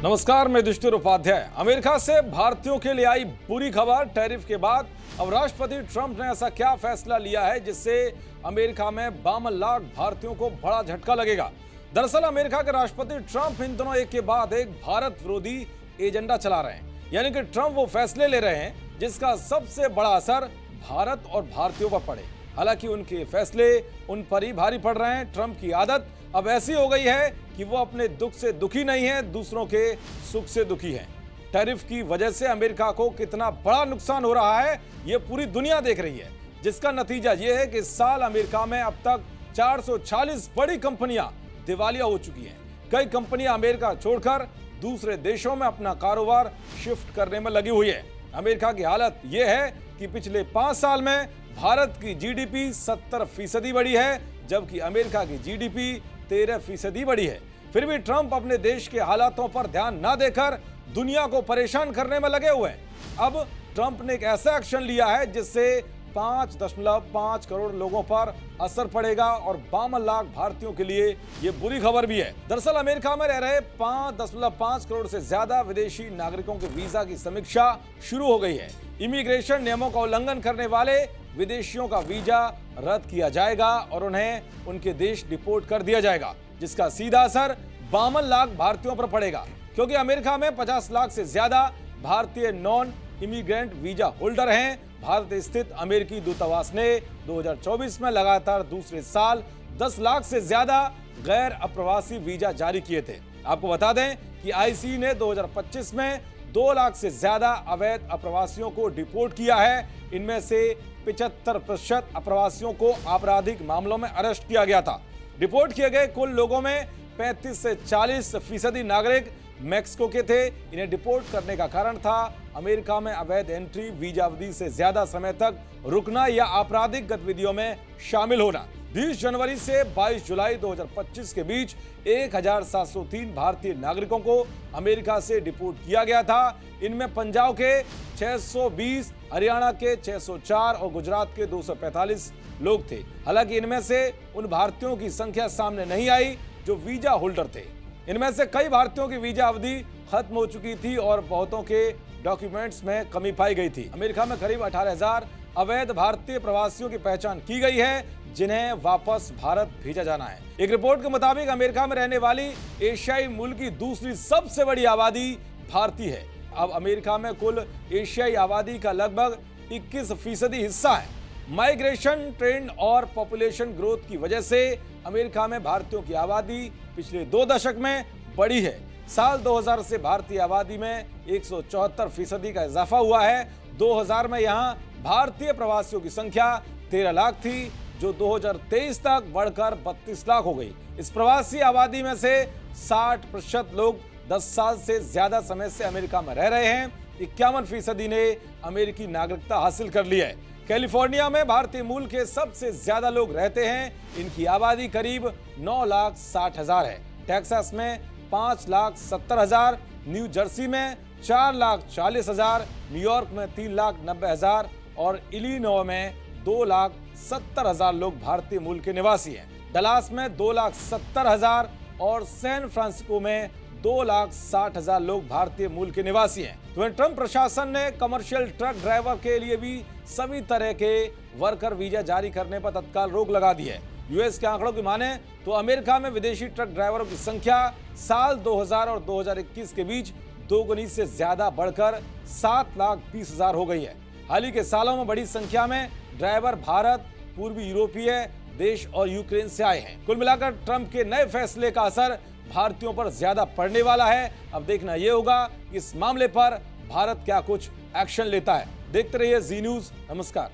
नमस्कार, मैं युधिष्ठिर उपाध्याय। अमेरिका से भारतीयों के लिए आई बुरी खबर। टैरिफ के बाद अब राष्ट्रपति ट्रंप ने ऐसा क्या फैसला लिया है जिससे अमेरिका में 52 लाख भारतीयों को बड़ा झटका लगेगा। दरअसल अमेरिका के राष्ट्रपति ट्रंप इन दिनों एक के बाद एक भारत विरोधी एजेंडा चला रहे हैं, यानी कि ट्रंप वो फैसले ले रहे हैं जिसका सबसे बड़ा असर भारत और भारतीयों पर पड़े। हालांकि उनके फैसले उन पर ही भारी पड़ रहे हैं। ट्रंप की आदत अब ऐसी हो गई है कि वो अपने दुख से दुखी नहीं है, दूसरों के सुख से दुखी है। टैरिफ की वजह से अमेरिका को कितना बड़ा नुकसान हो रहा है ये पूरी दुनिया देख रही है, जिसका नतीजा ये है कि इस साल अमेरिका में अब तक 440 बड़ी कंपनियां दिवालिया हो चुकी हैं। कई कंपनियां अमेरिका छोड़कर दूसरे देशों में अपना कारोबार शिफ्ट करने में लगी हुई है। अमेरिका की हालत यह है कि पिछले 5 साल में भारत की जीडीपी 70% बढ़ी है, जबकि अमेरिका की जीडीपी 13% बढ़ी है। फिर भी ट्रंप अपने देश के हालातों पर ध्यान न देकर दुनिया को परेशान करने में लगे हुए हैं। अब ट्रंप ने एक ऐसा एक्शन लिया है जिससे 5.5 करोड़ लोगों पर असर पड़ेगा और 52 लाख भारतीयों के लिए यह बुरी खबर भी है। दरअसल अमेरिका में रह रहे 5.5 करोड़ से ज्यादा विदेशी नागरिकों के वीजा की समीक्षा शुरू हो गई है। इमिग्रेशन नियमों का उल्लंघन करने वाले विदेशियों का वीजा रद्द किया जाएगा और उन्हें उनके देश डिपोर्ट कर दिया जाएगा, जिसका सीधा असर 52 लाख भारतीयों पर पड़ेगा। क्योंकि अमेरिका में 50 लाख से ज्यादा भारतीय नॉन इमिग्रेंट वीजा होल्डर हैं। भारत स्थित अमेरिकी दूतावास ने 2024 में लगातार दूसरे साल 10 लाख से ज्यादा गैर अप्रवासी वीजा जारी किए थे। आपको बता दें कि आईसी ने 2025 में 2 लाख से ज्यादा अवैध अप्रवासियों को डिपोर्ट किया है। इनमें से 75% अप्रवासियों को आपराधिक मामलों में अरेस्ट किया गया था। डिपोर्ट किए गए कुल लोगों में 35 से 40% नागरिक मैक्सिको के थे। इन्हें डिपोर्ट करने का कारण था अमेरिका में अवैध एंट्री, वीजा अवधि से ज्यादा समय तक रुकना या आपराधिक गतिविधियों में शामिल होना। 20 जनवरी से 22 जुलाई 2025 के बीच 1703 भारतीय नागरिकों को अमेरिका से डिपोर्ट किया गया था। इनमें पंजाब के 620, हरियाणा के 604 और गुजरात के 245 लोग थे। हालांकि इनमें से उन भारतीयों की संख्या सामने नहीं आई जो वीजा होल्डर थे। इनमें से कई भारतीयों की वीजा अवधि खत्म हो चुकी थी और बहुतों के डॉक्यूमेंट्स में कमी पाई गई थी। अमेरिका में करीब 18,000 अवैध भारतीय प्रवासियों की पहचान की गई है, जिन्हें वापस भारत भेजा जाना है। एक रिपोर्ट के मुताबिक अमेरिका में रहने वाली एशियाई मूल की दूसरी सबसे बड़ी आबादी भारतीय है। अब अमेरिका में कुल एशियाई आबादी का लगभग 21% हिस्सा है। माइग्रेशन ट्रेंड और पॉपुलेशन ग्रोथ की वजह से अमेरिका में भारतीयों की आबादी पिछले 2 दशक में बढ़ी है। साल 2000 से भारतीय आबादी में 174% का इजाफा हुआ है। 2000 में यहाँ भारतीय प्रवासियों की संख्या 13 लाख थी, जो 2023 तक बढ़कर 32 लाख हो गई। इस प्रवासी आबादी में से 60% लोग 10 साल से ज्यादा समय से अमेरिका में रह रहे हैं। 51% ने अमेरिकी नागरिकता हासिल कर ली है। कैलिफोर्निया में भारतीय मूल के सबसे ज्यादा लोग रहते हैं। इनकी आबादी करीब 9,60,000 है। टेक्सास में 5,70,000, न्यू जर्सी में 4,40,000, न्यूयॉर्क में 3,90,000 और इलिनॉय में 2,70,000 लोग भारतीय मूल के निवासी हैं। डलास में 2,70,000 और सैन फ्रांसिस्को में 2,60,000 लोग भारतीय मूल के निवासी हैं। तो ट्रंप प्रशासन ने कमर्शियल ट्रक ड्राइवर के लिए भी सभी तरह के वर्कर वीजा जारी करने पर तत्काल रोक लगा दी है। यूएस के आंकड़ों की माने तो अमेरिका में विदेशी ट्रक ड्राइवरों की संख्या साल 2000 और 2021 के बीच दोगुनी से ज्यादा बढ़कर 7,20,000 हो गई है। हाल ही के सालों में बड़ी संख्या में ड्राइवर भारत, पूर्वी यूरोपीय देश और यूक्रेन से आए हैं। कुल मिलाकर ट्रंप के नए फैसले का असर भारतीयों पर ज्यादा पड़ने वाला है। अब देखना यह होगा कि इस मामले पर भारत क्या कुछ एक्शन लेता है। देखते रहिए जी न्यूज़। नमस्कार।